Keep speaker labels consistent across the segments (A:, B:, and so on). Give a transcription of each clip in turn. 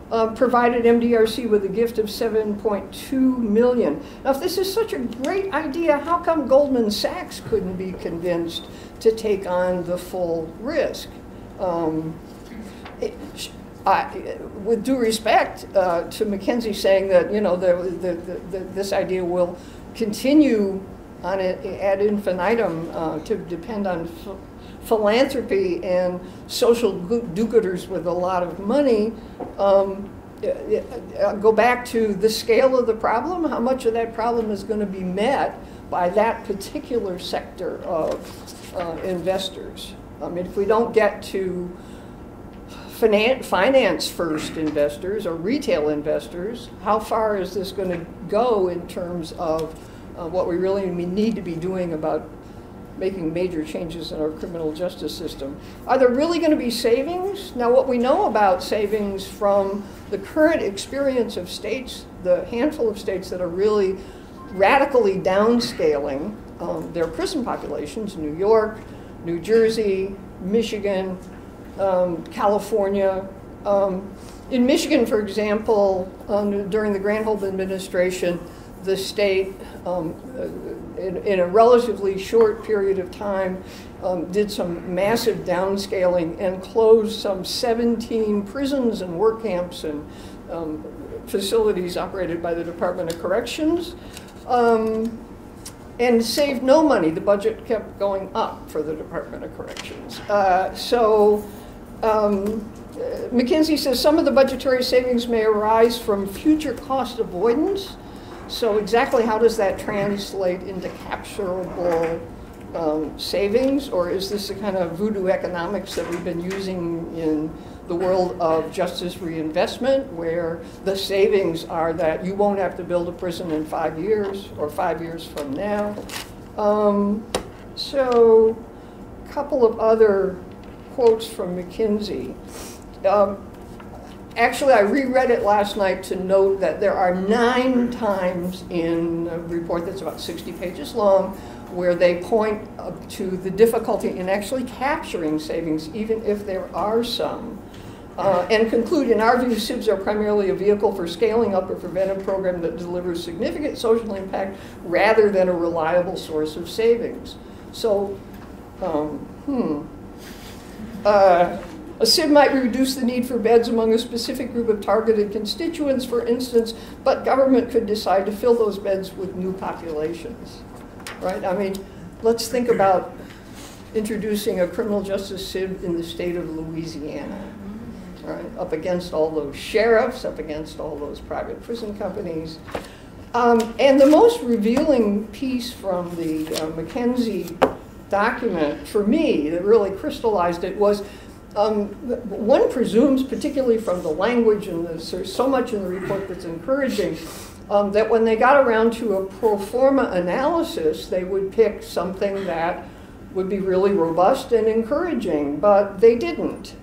A: provided MDRC with a gift of $7.2 million. Now, if this is such a great idea, how come Goldman Sachs couldn't be convinced to take on the full risk? With due respect to McKinsey saying that, you know, this idea will continue on it ad infinitum to depend on philanthropy and social do-gooders with a lot of money, go back to the scale of the problem. How much of that problem is going to be met by that particular sector of investors? I mean, if we don't get to finance first investors or retail investors, how far is this going to go in terms of what we really need to be doing about making major changes in our criminal justice system? Are there really going to be savings? Now, what we know about savings from the current experience of states, the handful of states that are really radically downscaling their prison populations, New York, New Jersey, Michigan, California. In Michigan, for example, during the Granholm administration, the state, in a relatively short period of time, did some massive downscaling and closed some 17 prisons and work camps and facilities operated by the Department of Corrections, and saved no money. The budget kept going up for the Department of Corrections. McKinsey says some of the budgetary savings may arise from future cost avoidance. So exactly how does that translate into capturable savings? Or is this the kind of voodoo economics that we've been using in the world of justice reinvestment, where the savings are that you won't have to build a prison in 5 years or 5 years from now? So a couple of other quotes from McKinsey. Actually, I reread it last night to note that there are 9 times in a report that's about 60 pages long where they point to the difficulty in actually capturing savings, even if there are some, and conclude, in our view, SIBs are primarily a vehicle for scaling up a preventive program that delivers significant social impact rather than a reliable source of savings. So, a SIB might reduce the need for beds among a specific group of targeted constituents, for instance, but government could decide to fill those beds with new populations, right? I mean, let's think about introducing a criminal justice SIB in the state of Louisiana, right? Up against all those sheriffs, up against all those private prison companies. And the most revealing piece from the McKinsey document, for me, that really crystallized it was, one presumes, particularly from the language, and there's so much in the report that's encouraging, that when they got around to a pro forma analysis, they would pick something that would be really robust and encouraging, but they didn't.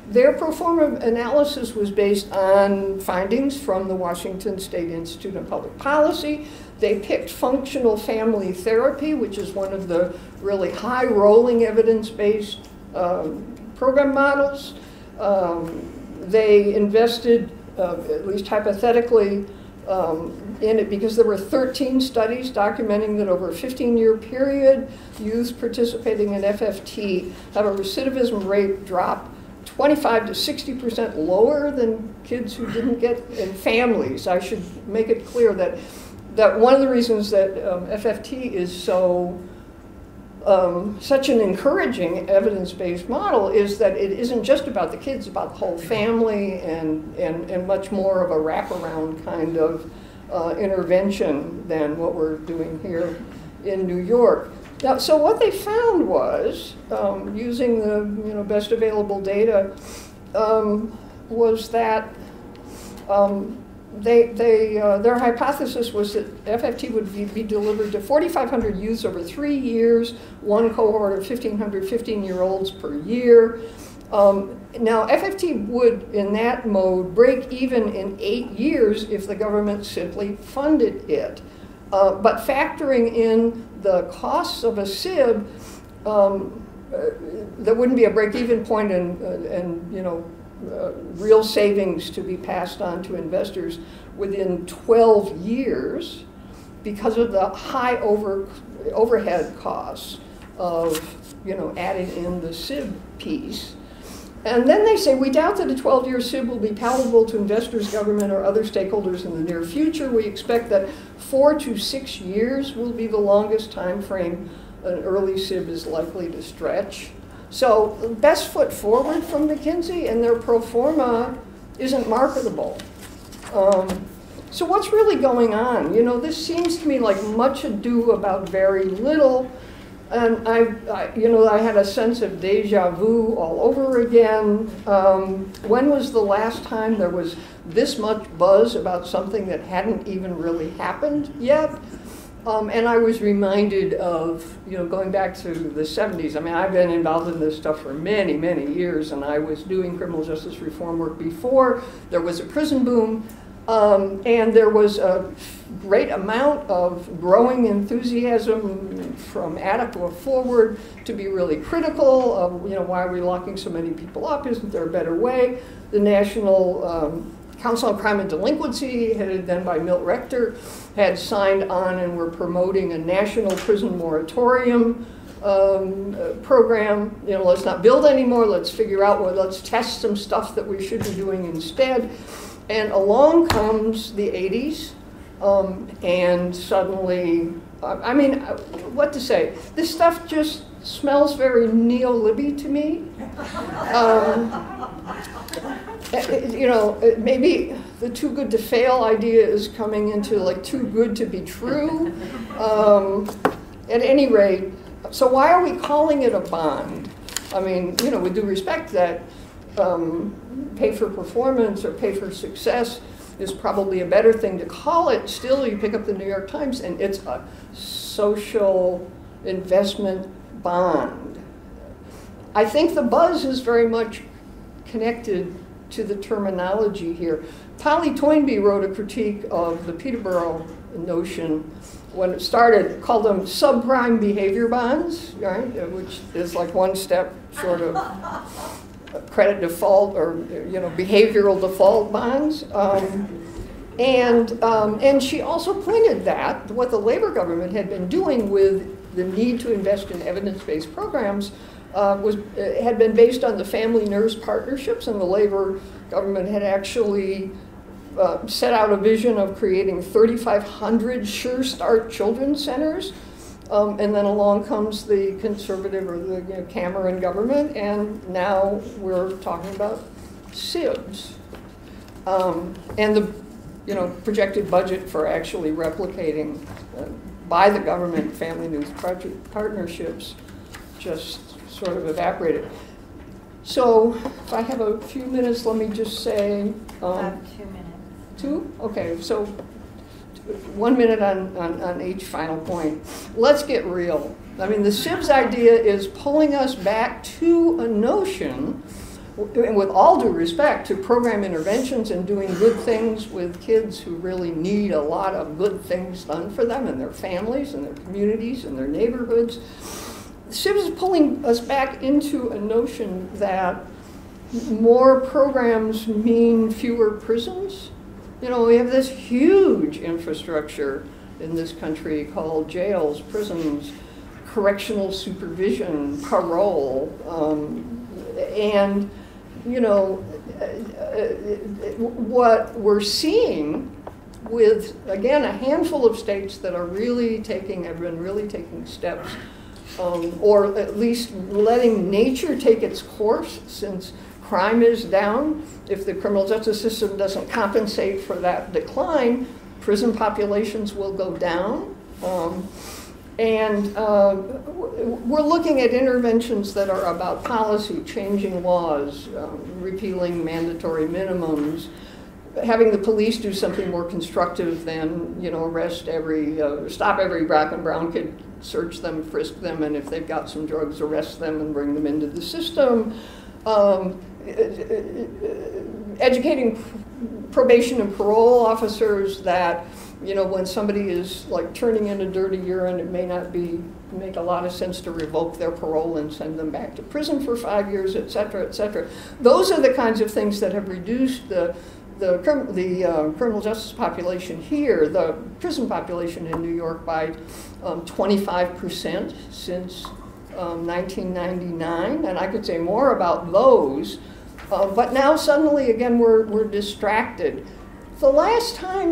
A: Their pro forma analysis was based on findings from the Washington State Institute of Public Policy. They picked functional family therapy, which is one of the really high-rolling evidence-based program models. They invested, at least hypothetically, in it because there were 13 studies documenting that over a 15-year period, youths participating in FFT have a recidivism rate drop 25 to 60% lower than kids who didn't get in families. I should make it clear that one of the reasons that FFT is so such an encouraging evidence-based model is that it isn't just about the kids, about the whole family and much more of a wraparound kind of intervention than what we're doing here in New York. Now, so what they found was, using the best available data, was that their hypothesis was that FFT would be delivered to 4,500 youths over 3 years, one cohort of 1,500 15-year-olds per year. Now, FFT would, in that mode, break even in 8 years if the government simply funded it. But factoring in the costs of a SIB, there wouldn't be a break-even point, and real savings to be passed on to investors within 12 years because of the high overhead costs of, adding in the SIB piece. And then they say, we doubt that a 12-year SIB will be palatable to investors, government, or other stakeholders in the near future. We expect that 4 to 6 years will be the longest time frame an early SIB is likely to stretch. So best foot forward from McKinsey, and their pro forma isn't marketable. So what's really going on? This seems to me like much ado about very little. And I had a sense of deja vu all over again. When was the last time there was this much buzz about something that hadn't even really happened yet? And I was reminded of, going back to the 70s. I mean, I've been involved in this stuff for many, many years, and I was doing criminal justice reform work before there was a prison boom. And there was a great amount of growing enthusiasm from Attica forward to be really critical of, why are we locking so many people up? Isn't there a better way? The National Council on Crime and Delinquency, headed then by Milt Rector, had signed on and were promoting a national prison moratorium program. Let's not build anymore, let's figure out let's test some stuff that we should be doing instead. And along comes the 80s, and suddenly, what to say? This stuff just smells very neo-Libby to me. Maybe the too good to fail idea is coming into like too good to be true. At any rate, so why are we calling it a bond? I mean, with due respect, that pay for performance or pay for success is probably a better thing to call it. Still, you pick up the New York Times and it's a social investment bond. I think the buzz is very much connected to the terminology here. Polly Toynbee wrote a critique of the Peterborough notion when it started, called them subprime behavior bonds, right? Which is like one step short of credit default or behavioral default bonds. And she also pointed that what the Labor government had been doing with the need to invest in evidence-based programs had been based on the family nurse partnerships, and the Labor government had actually set out a vision of creating 3,500 Sure Start children's centers. And then along comes the conservative or the Cameron government, and now we're talking about SIBs. And the projected budget for actually replicating by the government family news partnerships just sort of evaporated. So if I have a few minutes, let me just say.
B: 2 minutes.
A: 2? Okay, so 1 minute on each final point. Let's get real. I mean, the SIBs idea is pulling us back to a notion, and with all due respect to program interventions and doing good things with kids who really need a lot of good things done for them and their families and their communities and their neighborhoods. SIBs is pulling us back into a notion that more programs mean fewer prisons. We have this huge infrastructure in this country called jails, prisons, correctional supervision, parole, and what we're seeing with, again, a handful of states that have been really taking steps, or at least letting nature take its course, since crime is down. If the criminal justice system doesn't compensate for that decline, prison populations will go down. We're looking at interventions that are about policy, changing laws, repealing mandatory minimums, having the police do something more constructive than, stop every black and brown kid, search them, frisk them, and if they've got some drugs, arrest them and bring them into the system. Educating probation and parole officers that, when somebody is like turning in a dirty urine, it may not be make a lot of sense to revoke their parole and send them back to prison for 5 years, et cetera, et cetera. Those are the kinds of things that have reduced the criminal justice population here, the prison population in New York, by 25% since 1999, and I could say more about those. But now suddenly, again, we're distracted. The last time,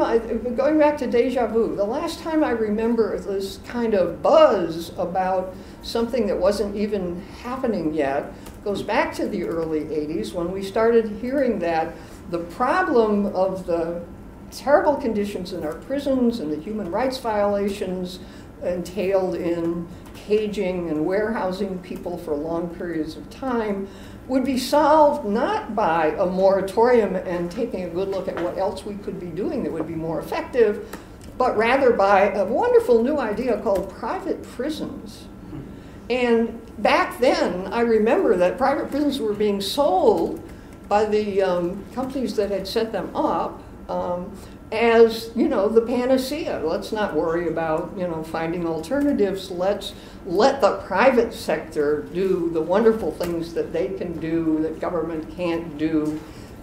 A: going back to deja vu, the last time I remember this kind of buzz about something that wasn't even happening yet goes back to the early 80s, when we started hearing that the problem of the terrible conditions in our prisons and the human rights violations entailed in caging and warehousing people for long periods of time would be solved not by a moratorium and taking a good look at what else we could be doing that would be more effective, but rather by a wonderful new idea called private prisons. And back then, I remember that private prisons were being sold by the companies that had set them up as, you know, the panacea. Let's not worry about, you know, finding alternatives. Let's let the private sector do the wonderful things that they can do that government can't do.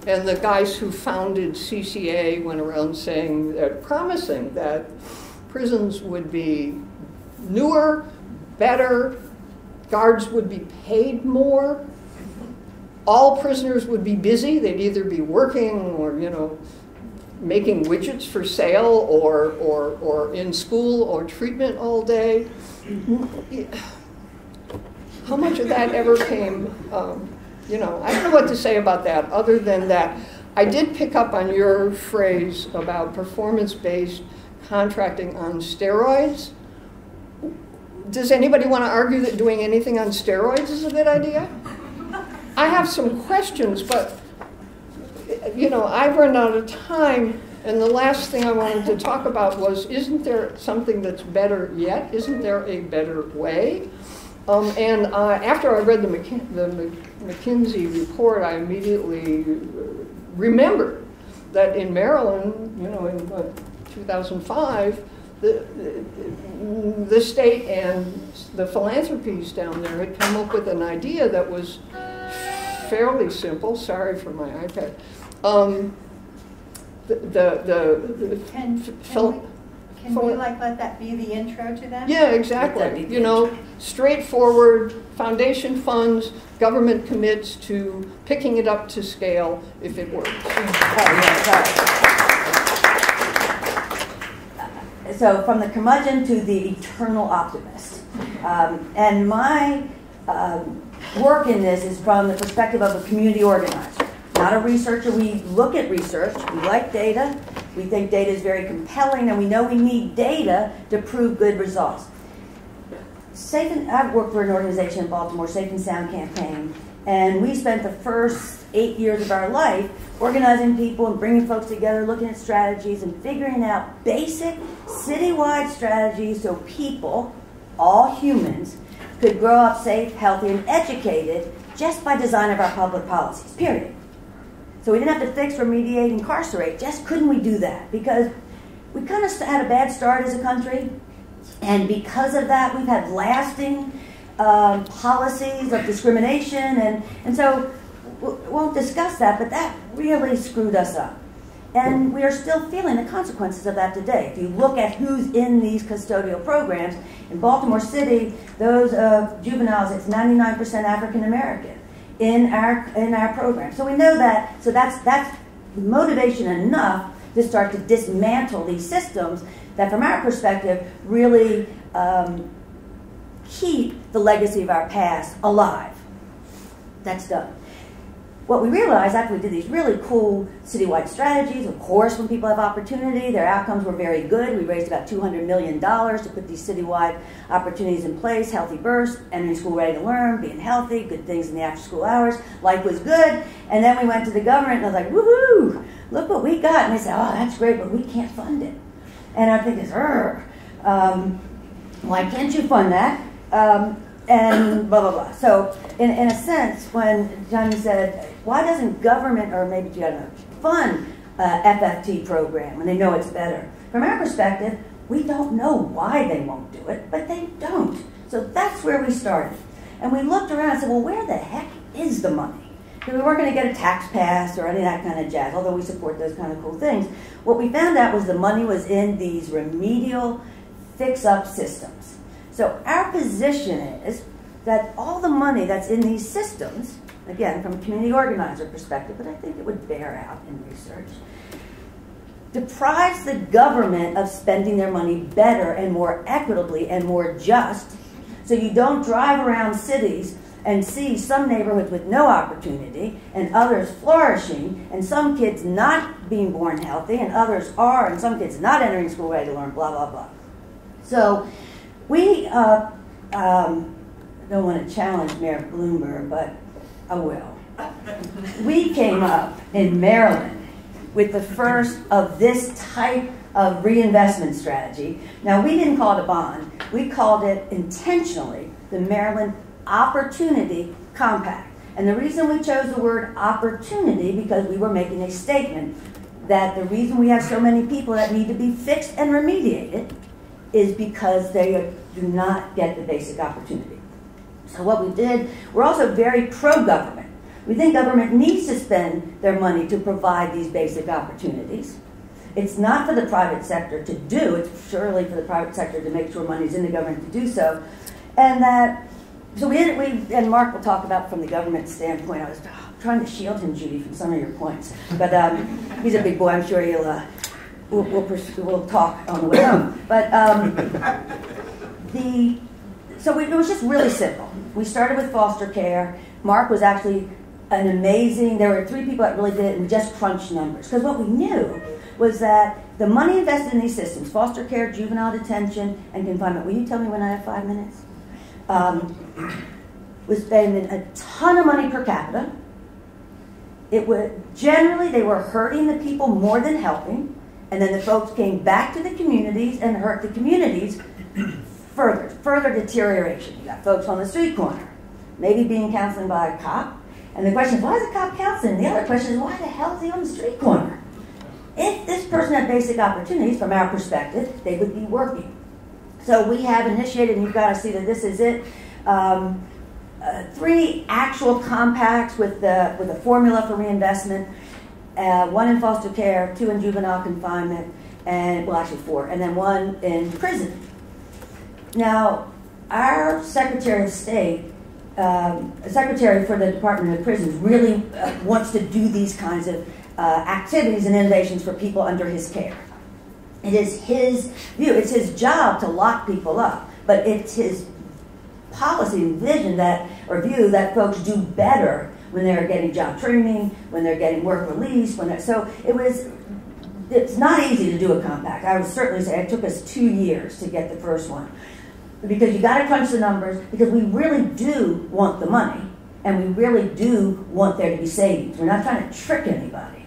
A: And the guys who founded CCA went around saying, promising that prisons would be newer, better, guards would be paid more, all prisoners would be busy. They'd either be working or, you know, making widgets for sale or in school or treatment all day. How much of that ever came, you know, I don't know what to say about that other than that I did pick up on your phrase about performance-based contracting on steroids. Does anybody want to argue that doing anything on steroids is a good idea? I have some questions, but you know, I've run out of time, and the last thing I wanted to talk about was, isn't there something that's better yet? Isn't there a better way? After I read the McKinsey report, I immediately remembered that in Maryland, you know, in 2005, the state and the philanthropies down there had come up with an idea that was fairly simple. Sorry for my iPad.
B: Can we like let that be the intro to that?
A: Yeah, exactly. You know, straightforward, foundation funds, government commits to picking it up to scale if it works.
C: So from the curmudgeon to the eternal optimist. And my work in this is from the perspective of a community organizer. Not a researcher. We look at research. We like data. We think data is very compelling, and we know we need data to prove good results. I've worked for an organization in Baltimore, Safe and Sound Campaign, and we spent the first 8 years of our life organizing people and bringing folks together, looking at strategies and figuring out basic citywide strategies so people, all humans, could grow up safe, healthy, and educated just by design of our public policies, period. So we didn't have to fix, remediate, incarcerate. Just couldn't we do that? Because we kind of had a bad start as a country. And because of that, we've had lasting policies of discrimination. And so we won't discuss that, but that really screwed us up. And we are still feeling the consequences of that today. If you look at who's in these custodial programs, in Baltimore City, those juveniles, it's 99% African American in our program. So we know that, so that's motivation enough to start to dismantle these systems that from our perspective really keep the legacy of our past alive. That's done. What we realized after we did these really cool citywide strategies, of course when people have opportunity, their outcomes were very good. We raised about $200 million to put these citywide opportunities in place, Healthy Burst, entering school ready to learn, being healthy, good things in the after school hours, life was good. And then we went to the government and I was like, woohoo, look what we got. And they said, oh, that's great, but we can't fund it. And I'm thinking, why can't you fund that? And blah, blah, blah. So in a sense, when Johnny said, why doesn't government, or maybe you don't know, fund FFT program when they know it's better? From our perspective, we don't know why they won't do it, but they don't. So that's where we started. And we looked around and said, well, where the heck is the money? Because we weren't going to get a tax pass or any of that kind of jazz, although we support those kind of cool things. What we found out was the money was in these remedial fix-up systems. So our position is that all the money that's in these systems, again, from a community organizer perspective, but I think it would bear out in research, deprives the government of spending their money better and more equitably and more just. So you don't drive around cities and see some neighborhoods with no opportunity and others flourishing and some kids not being born healthy and others are and some kids not entering school ready to learn, blah, blah, blah. So we don't want to challenge Mayor Bloomberg, but I will. We came up in Maryland with the first of this type of reinvestment strategy. Now, we didn't call it a bond. We called it intentionally the Maryland Opportunity Compact. And the reason we chose the word opportunity, because we were making a statement that the reason we have so many people that need to be fixed and remediated is because they do not get the basic opportunity. So what we did, we're also very pro-government. We think government needs to spend their money to provide these basic opportunities. It's not for the private sector to do, it's surely for the private sector to make sure money's in the government to do so. And that, so and Mark will talk about from the government standpoint. I was trying to shield him, Judy, from some of your points. But he's a big boy, I'm sure he'll, we'll talk on the way home. But so it was just really simple. We started with foster care. Mark was actually an amazing, there were 3 people that really did it, and we just crunched numbers. Because what we knew was that the money invested in these systems, foster care, juvenile detention, and confinement, will you tell me when I have 5 minutes? Was spending a ton of money per capita. It would, generally, they were hurting the people more than helping, and then the folks came back to the communities and hurt the communities further deterioration. You got folks on the street corner, maybe being counseled by a cop, and the question is, why is the cop counseling? The other question is, why the hell is he on the street corner? If this person had basic opportunities, from our perspective, they would be working. So we have initiated, and you've got to see that this is it, 3 actual compacts with a formula for reinvestment, 1 in foster care, 2 in juvenile confinement, and, well, actually 4, and then 1 in prison. Now, our Secretary of State, Secretary for the Department of Prisons, really wants to do these kinds of activities and innovations for people under his care. It is his view, it's his job to lock people up, but it's his policy and vision that, or view, that folks do better when they're getting job training, when they're getting work release, so it's not easy to do a compact. I would certainly say it took us 2 years to get the first one. Because you got to crunch the numbers, because we really do want the money, and we really do want there to be savings. We're not trying to trick anybody.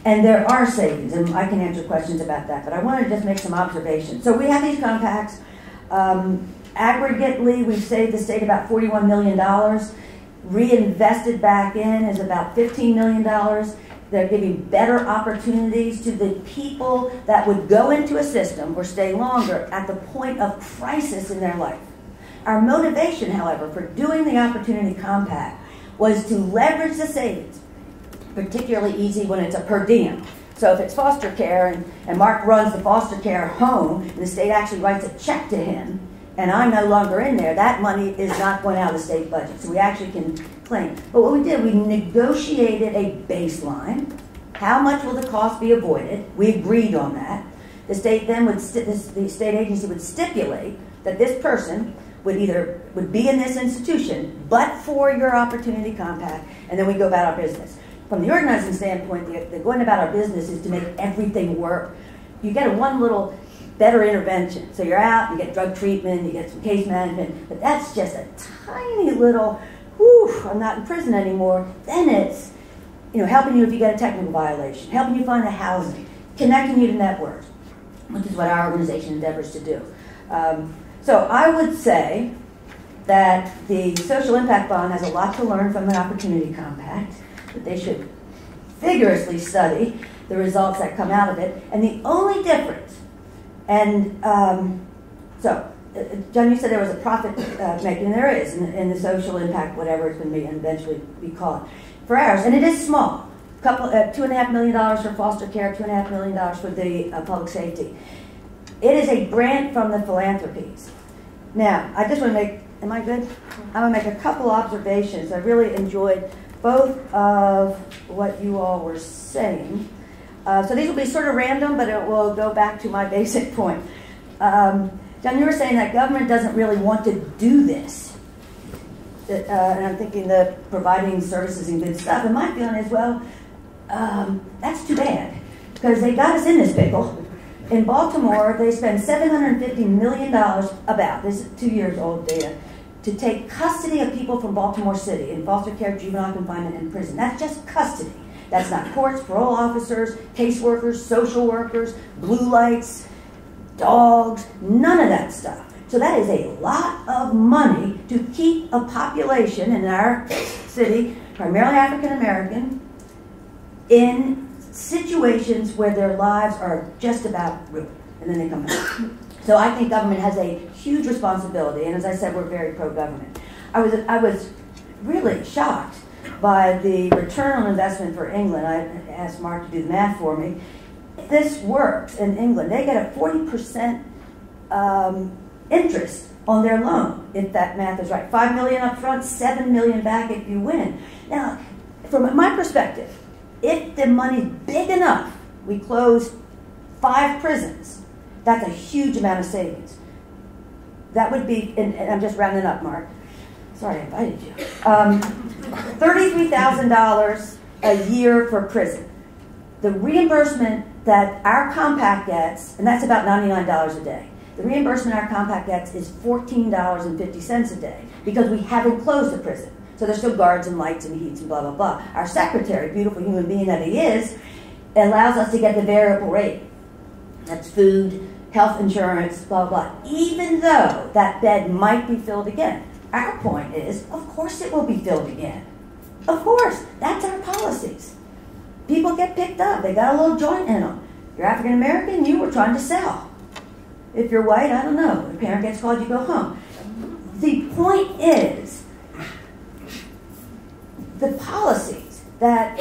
C: And there are savings, and I can answer questions about that, but I want to just make some observations. So we have these compacts. Aggregately, we've saved the state about $41 million. Reinvested back in is about $15 million. They're giving better opportunities to the people that would go into a system or stay longer at the point of crisis in their life. Our motivation, however, for doing the Opportunity Compact was to leverage the savings, particularly easy when it's a per diem. So if it's foster care and Mark runs the foster care home and the state actually writes a check to him and I'm no longer in there, that money is not going out of the state budget. So we actually can claim. But what we did, we negotiated a baseline. How much will the cost be avoided? We agreed on that. The state then the state agency would stipulate that this person would be in this institution, but for your Opportunity Compact, and then we go about our business. From the organizing standpoint, the going about our business is to make everything work. You get one little better intervention. So you're out, you get drug treatment, you get some case management, but that's just a tiny little, whew, I'm not in prison anymore. Then it's, helping you if you get a technical violation, helping you find a housing, connecting you to networks, which is what our organization endeavors to do. So I would say that the Social Impact Bond has a lot to learn from the Opportunity Compact, that they should vigorously study the results that come out of it. And the only difference, and so John, you said there was a profit making, and there is in the social impact, whatever it's going to be, and eventually be called for ours, and it is small. $2.5 million for foster care, $2.5 million for the public safety. It is a grant from the philanthropies. Now, I just want to make, am I good? I'm going to make a couple observations. I really enjoyed both of what you all were saying. So these will be sort of random, but it will go back to my basic point. John, you were saying that government doesn't really want to do this. And I'm thinking the providing services and good stuff. And my feeling is, well, that's too bad, because they got us in this pickle. In Baltimore, they spend $750 million, about, this is 2 years old data, to take custody of people from Baltimore City in foster care, juvenile confinement, and prison. That's just custody. That's not courts, parole officers, caseworkers, social workers, blue lights, dogs, none of that stuff. So that is a lot of money to keep a population in our city, primarily African American, in situations where their lives are just about ruined, and then they come back. So I think government has a huge responsibility, and as I said, we're very pro-government. I was really shocked by the return on investment for England. I asked Mark to do the math for me. If this works in England, they get a 40% interest on their loan, if that math is right. $5 million up front, $7 million back if you win. Now, from my perspective, if the money's big enough, we close 5 prisons, that's a huge amount of savings. That would be, and I'm just rounding up, Mark. Sorry I invited you. $33,000 a year for prison. The reimbursement that our compact gets, and that's about $99 a day. The reimbursement our compact gets is $14.50 a day, because we haven't closed the prison. So there's still guards and lights and heats and blah, blah, blah. Our secretary, beautiful human being that he is, allows us to get the variable rate. That's food, health insurance, blah, blah, blah. Even though that bed might be filled again. Our point is, of course it will be filled again. Of course. That's our policies. People get picked up. They got a little joint in them. You're African American, you were trying to sell. If you're white, I don't know. Your parent gets called, you go home. The point is, the policies that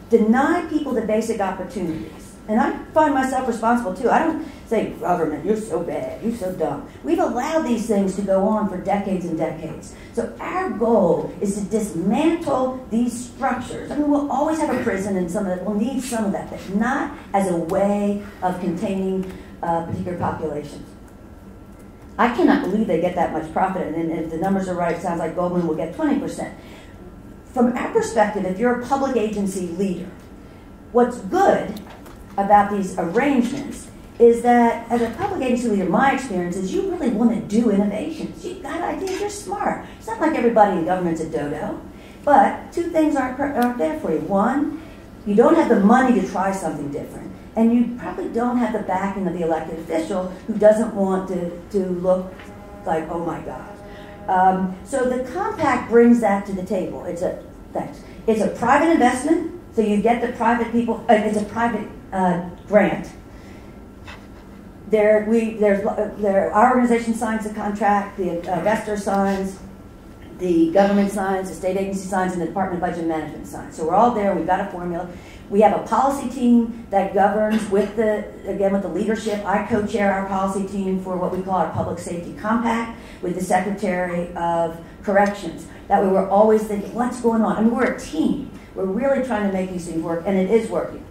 C: deny people the basic opportunities, and I find myself responsible too. I don't say, government, you're so bad, you're so dumb. We've allowed these things to go on for decades and decades. So our goal is to dismantle these structures. I mean, we'll always have a prison, and we'll need some of that, but not as a way of containing particular populations. I cannot believe they get that much profit, and if the numbers are right, it sounds like Goldman will get 20%. From our perspective, if you're a public agency leader, what's good about these arrangements is that as a public agency leader, my experience is you really want to do innovations. You've got ideas, you're smart. It's not like everybody in government's a dodo. But 2 things aren't there for you. One, you don't have the money to try something different. And you probably don't have the backing of the elected official who doesn't want to look like, oh my God. So the compact brings that to the table. It's a private investment, so you get the private people. It's a private grant. Our organization signs the contract. The investor signs. The government signs. The state agency signs, and the Department of Budget and Management signs. So we're all there. We've got a formula. We have a policy team that governs with the leadership. I co-chair our policy team for what we call our Public Safety Compact with the Secretary of Corrections. That way we're always thinking, what's going on? I mean, we're a team. We're really trying to make these things work, and it is working.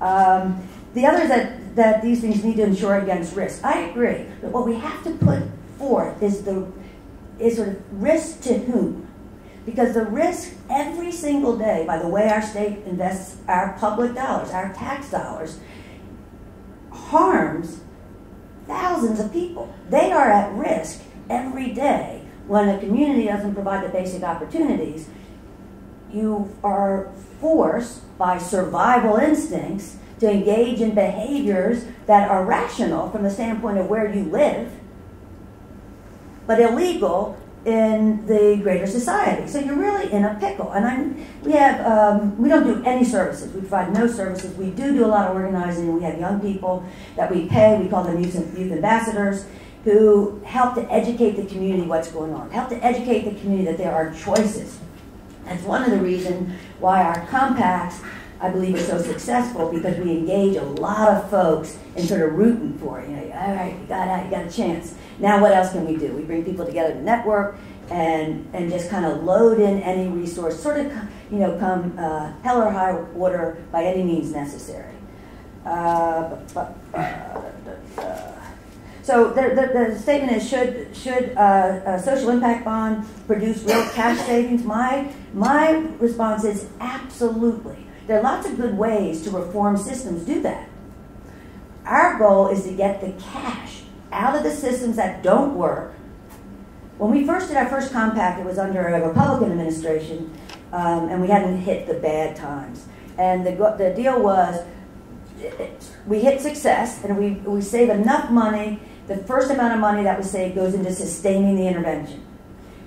C: The other is that these things need to insure against risk. I agree, but what we have to put forth is sort of risk to whom? Because the risk every single day, by the way our state invests our public dollars, our tax dollars, harms thousands of people. They are at risk every day when a community doesn't provide the basic opportunities. You are forced by survival instincts to engage in behaviors that are rational from the standpoint of where you live, but illegal in the greater society. So you're really in a pickle. And we don't do any services. We provide no services. We do a lot of organizing. We have young people that we pay. We call them youth ambassadors. who help to educate the community what's going on, help to educate the community that there are choices. That's one of the reasons why our compacts, I believe, are so successful, because we engage a lot of folks in sort of rooting for it. You know, all right, you got a chance. Now what else can we do? We bring people together to network and just kind of load in any resource, sort of, you know, come hell or high water by any means necessary. So the statement is, should a social impact bond produce real cash savings? My response is absolutely. There are lots of good ways to reform systems do that. Our goal is to get the cash out of the systems that don't work. When we first did our first compact, it was under a Republican administration, and we hadn't hit the bad times. And the deal was, we hit success, and we save enough money. The first amount of money that was saved goes into sustaining the intervention.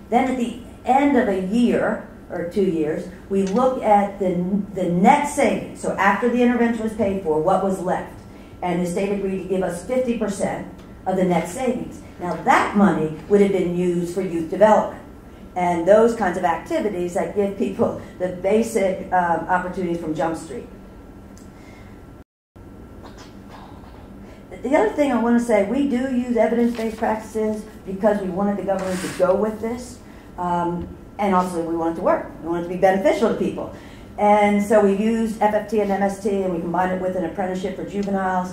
C: Then at the end of a year, or 2 years, we look at the net savings. So after the intervention was paid for, what was left? And the state agreed to give us 50% of the net savings. Now that money would have been used for youth development and those kinds of activities that give people the basic opportunities from Jump Street. The other thing I want to say, we do use evidence-based practices because we wanted the government to go with this. And also we want it to work. We want it to be beneficial to people. And so we used FFT and MST, and we combined it with an apprenticeship for juveniles.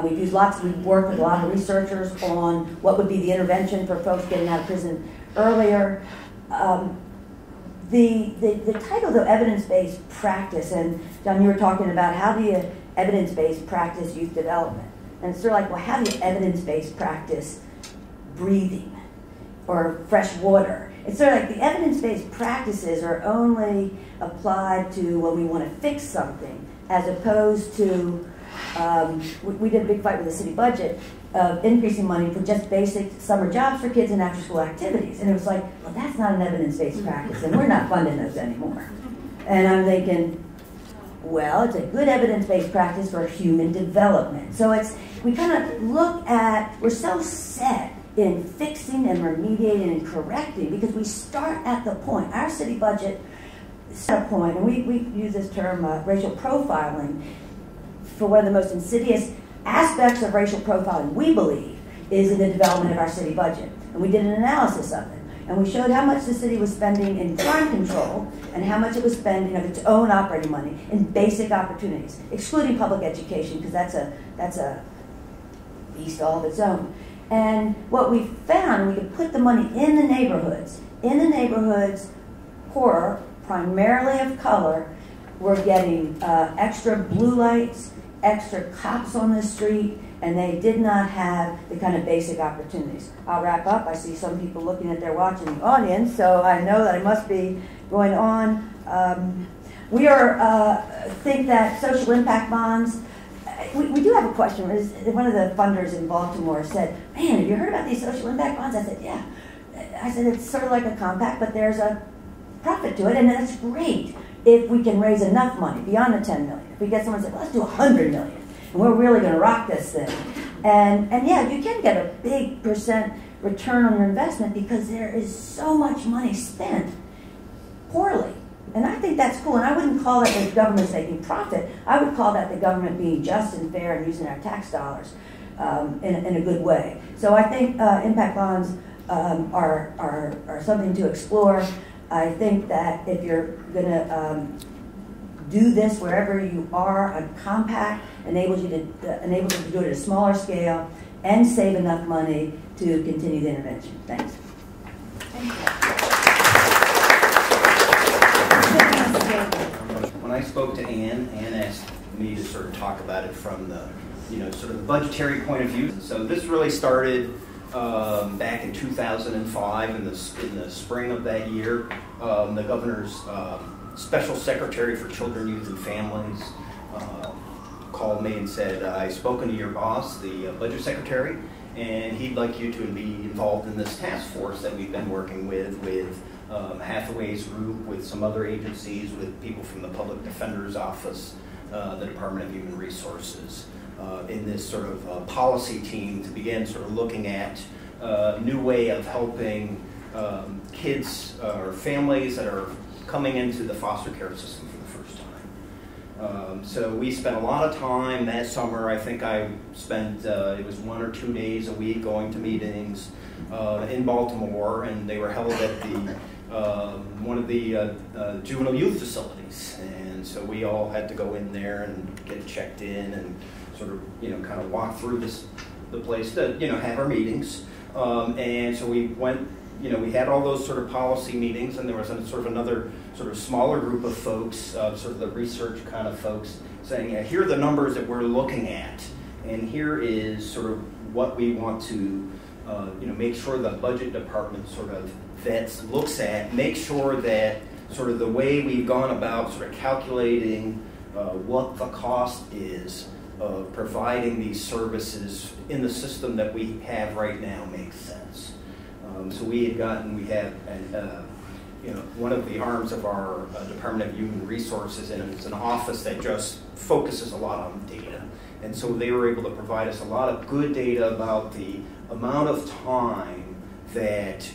C: We've worked with a lot of researchers on what would be the intervention for folks getting out of prison earlier. The title, though, evidence-based practice, and John, you were talking about how do you evidence-based practice youth development? And it's sort of like, well, how do you evidence-based practice breathing or fresh water? It's sort of like the evidence-based practices are only applied to when we want to fix something, as opposed to, we did a big fight with the city budget of increasing money for just basic summer jobs for kids and after-school activities. And it was like, well, that's not an evidence-based practice, and we're not funding those anymore. And I'm thinking, well, it's a good evidence-based practice for human development. So we kind of look at, we're so set in fixing and remediating and correcting, because we start at the point. Our city budget is at a point, and we use this term racial profiling for one of the most insidious aspects of racial profiling, we believe, is in the development of our city budget. And we did an analysis of it. And we showed how much the city was spending in crime control and how much it was spending of its own operating money in basic opportunities, excluding public education, because that's a beast all of its own. And what we found, we could put the money in the neighborhoods. In the neighborhoods, poorer, primarily of color, were getting extra blue lights, extra cops on the street, and they did not have the kind of basic opportunities. I'll wrap up. I see some people looking at their watch in the audience, so I know that I must be going on. We think that social impact bonds, we do have a question. One of the funders in Baltimore said, man, have you heard about these social impact bonds? I said, yeah. I said, it's sort of like a compact, but there's a profit to it, and that's great if we can raise enough money beyond the 10 million. If we get someone to say, well, let's do 100 million, and we're really going to rock this thing. And yeah, you can get a big % return on your investment because there is so much money spent poorly. And I think that's cool. And I wouldn't call that the government's making profit. I would call that the government being just and fair and using our tax dollars in a good way. So I think impact bonds are something to explore. I think that if you're going to do this wherever you are, a compact enables you to do it at a smaller scale and save enough money to continue the intervention. Thanks.
B: Thank you.
D: When I spoke to Ann asked me to sort of talk about it from the, sort of the budgetary point of view. So this really started back in 2005, in the spring of that year. The governor's special secretary for children, youth, and families called me and said, I've spoken to your boss, the budget secretary, and he'd like you to be involved in this task force that we've been working with Hathaway's group, with some other agencies, with people from the Public Defender's Office, the Department of Human Resources. in this sort of policy team to begin sort of looking at a new way of helping kids or families that are coming into the foster care system for the first time. So we spent a lot of time that summer. I think I spent, it was 1 or 2 days a week going to meetings in Baltimore, and they were held at the one of the juvenile youth facilities. And so we all had to go in there and get checked in and sort of, kind of walk through the place to, have our meetings. And so we went, we had all those sort of policy meetings, and there was sort of another sort of smaller group of folks, sort of the research kind of folks, saying, here are the numbers that we're looking at, and here is sort of what we want to, make sure the budget department sort of vets, looks at, make sure that sort of the way we've gone about sort of calculating what the cost is of providing these services in the system that we have right now makes sense. So we have one of the arms of our Department of Human Resources, and it's an office that just focuses a lot on data. And so they were able to provide us a lot of good data about the amount of time that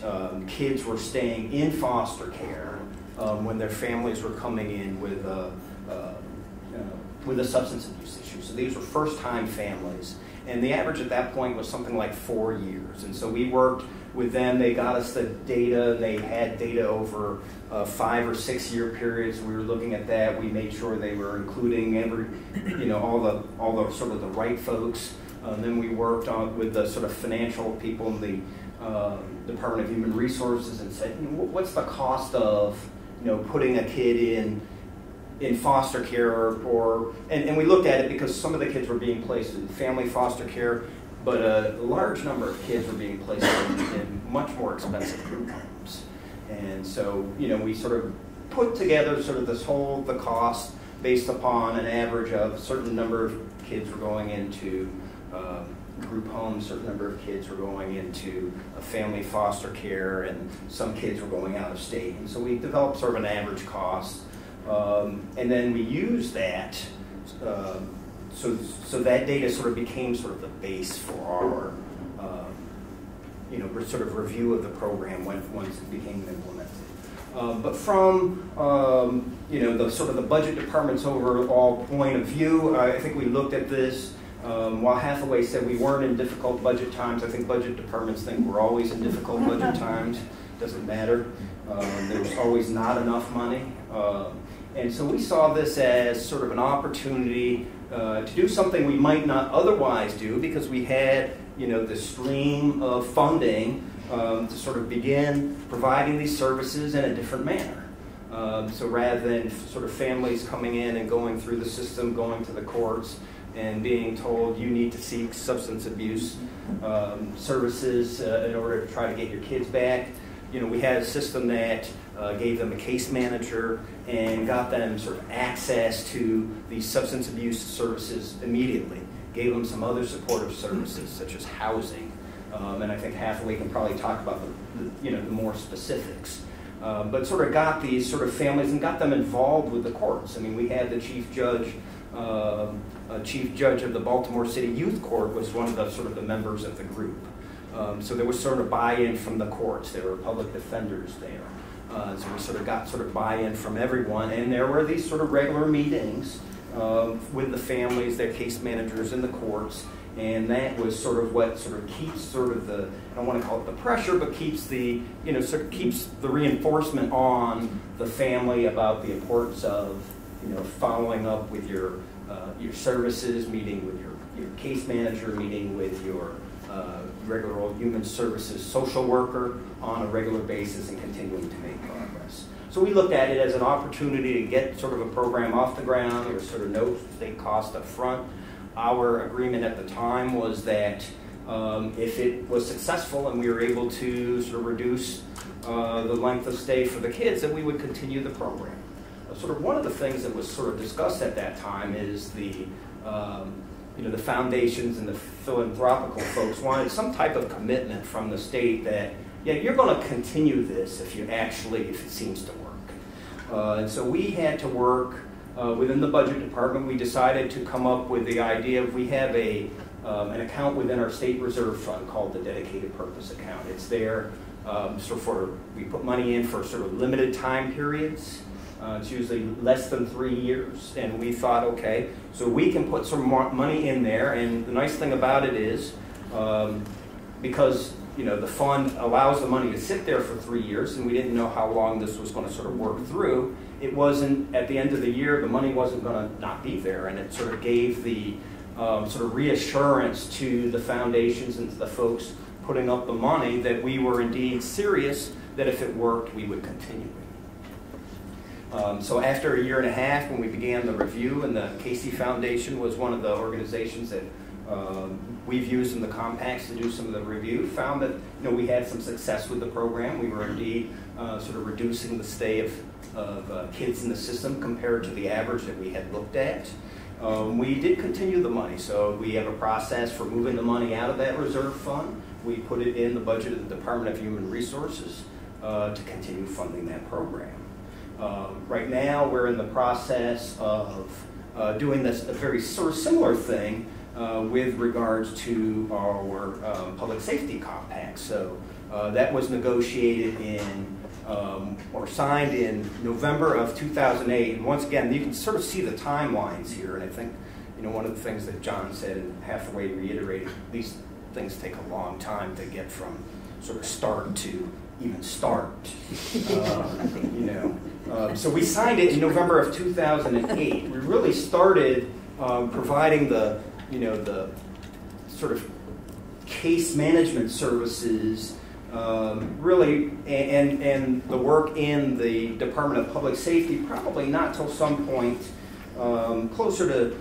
D: kids were staying in foster care when their families were coming in with a substance abuse issue. So these were first-time families, and the average at that point was something like 4 years. And so we worked with them. They got us the data. They had data over 5 or 6 year periods. We were looking at that. We made sure they were including all the sort of the right folks. Then we worked with the sort of financial people in the Department of Human Resources and said, what's the cost of putting a kid in foster care, and we looked at it because some of the kids were being placed in family foster care, but a large number of kids were being placed in much more expensive group homes. And so, we sort of put together sort of the cost based upon an average of a certain number of kids were going into group homes, a certain number of kids were going into a family foster care, and some kids were going out of state. And so we developed sort of an average cost. And then we used that, so that data sort of became sort of the base for our, sort of review of the program once it became implemented. But from, the sort of the budget department's overall point of view, I think we looked at this. While Hathaway said we weren't in difficult budget times, I think budget departments think we're always in difficult budget times. Doesn't matter. There's always not enough money. And so we saw this as sort of an opportunity to do something we might not otherwise do, because we had, the stream of funding to sort of begin providing these services in a different manner. So rather than sort of families coming in and going through the system, going to the courts, and being told you need to seek substance abuse services in order to try to get your kids back, we had a system that gave them a case manager and got them sort of access to these substance abuse services immediately. Gave them some other supportive services such as housing, and I think Hathaway can probably talk about the more specifics. But sort of got these sort of families and got them involved with the courts. I mean, we had the chief judge of the Baltimore City Youth Court was one of the sort of the members of the group. So there was sort of buy-in from the courts. There were public defenders there. So we sort of got sort of buy-in from everyone, and there were these sort of regular meetings with the families, their case managers in the courts, and that was sort of what sort of keeps sort of the, I don't want to call it the pressure, but keeps the, sort of keeps the reinforcement on the family about the importance of, following up with your services, meeting with your case manager, meeting with your regular old human services social worker on a regular basis, and continuing to make progress. So we looked at it as an opportunity to get sort of a program off the ground. There was sort of no state cost up front. Our agreement at the time was that if it was successful and we were able to sort of reduce the length of stay for the kids, that we would continue the program. Sort of one of the things that was sort of discussed at that time is the foundations and the philanthropical folks wanted some type of commitment from the state that, you're going to continue this if it seems to work. And so we had to work within the budget department, we decided to come up with the idea of we have an account within our state reserve fund called the dedicated purpose account. It's there we put money in for sort of limited time periods. It's usually less than 3 years, and we thought, okay, so we can put some more money in there, and the nice thing about it is, because the fund allows the money to sit there for 3 years, and we didn't know how long this was going to sort of work through. It wasn't, at the end of the year, the money wasn't going to not be there, and it sort of gave the sort of reassurance to the foundations and to the folks putting up the money that we were indeed serious, that if it worked, we would continue. So after a year and a half, when we began the review, and the Casey Foundation was one of the organizations that we've used in the compacts to do some of the review, found that we had some success with the program. We were indeed sort of reducing the stay of kids in the system compared to the average that we had looked at. We did continue the money, so we have a process for moving the money out of that reserve fund. We put it in the budget of the Department of Human Resources to continue funding that program. Right now, we're in the process of doing a very sort of similar thing with regards to our public safety compact. So that was negotiated or signed in November of 2008. And once again, you can sort of see the timelines here. And I think one of the things that John said and Hathaway reiterated, these things take a long time to get from sort of start to even start. So we signed it in November of 2008. We really started providing the sort of case management services, really, and the work in the Department of Public Safety probably not till some point closer to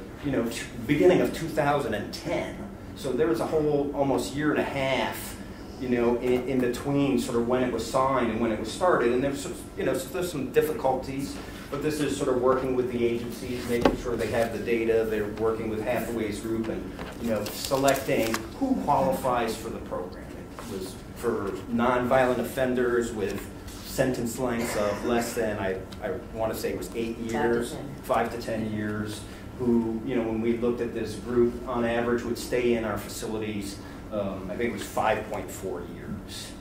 D: beginning of 2010. So there was a whole almost year and a half in between sort of when it was signed and when it was started, and there's there's some difficulties, but this is sort of working with the agencies, making sure they have the data. They're working with Hathaway's group and selecting who qualifies for the program. It was for nonviolent offenders with sentence lengths of less than I want to say it was 8 years, 5 to 10 years. Who when we looked at this group, on average would stay in our facilities. I think it was 5.4 years.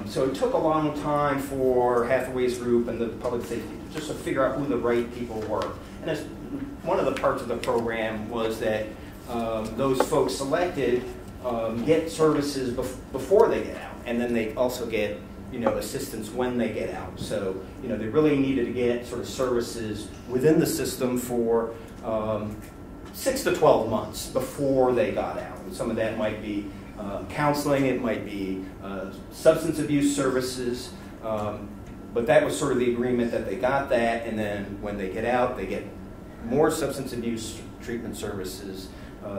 D: So it took a long time for Hathaway's group and the public safety just to figure out who the right people were. And as one of the parts of the program was that those folks selected get services before they get out, and then they also get assistance when they get out. So they really needed to get sort of services within the system for 6 to 12 months before they got out. And some of that might be counseling, it might be substance abuse services, but that was sort of the agreement that they got that, and then when they get out, they get more substance abuse treatment services,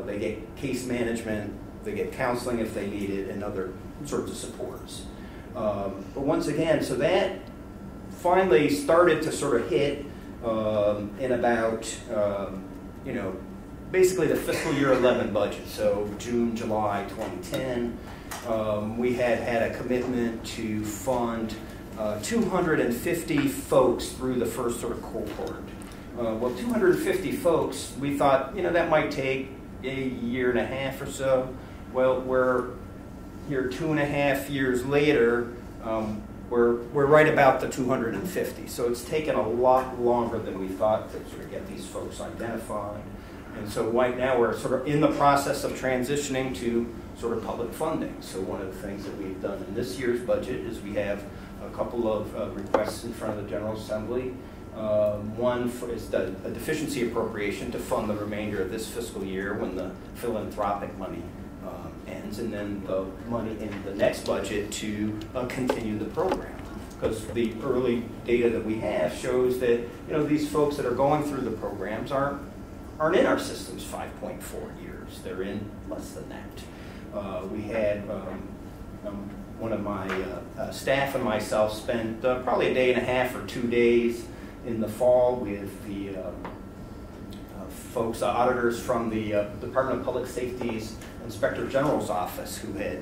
D: they get case management, they get counseling if they need it, and other sorts of supports. But once again, so that finally started to sort of hit in about, basically the fiscal year 11 budget, so June, July 2010. We had a commitment to fund 250 folks through the first sort of cohort. Well, 250 folks, we thought, that might take a year and a half or so. Well, we're here 2.5 years later, we're right about the 250. So it's taken a lot longer than we thought to sort of get these folks identified. And so right now we're sort of in the process of transitioning to sort of public funding. So one of the things that we've done in this year's budget is we have a couple of requests in front of the General Assembly. One is a deficiency appropriation to fund the remainder of this fiscal year when the philanthropic money ends, and then the money in the next budget to continue the program. Because the early data that we have shows that these folks that are going through the programs aren't in our systems 5.4 years. They're in less than that. We had one of my staff and myself spent probably a day and a half or 2 days in the fall with the folks, auditors from the Department of Public Safety's Inspector General's office, who had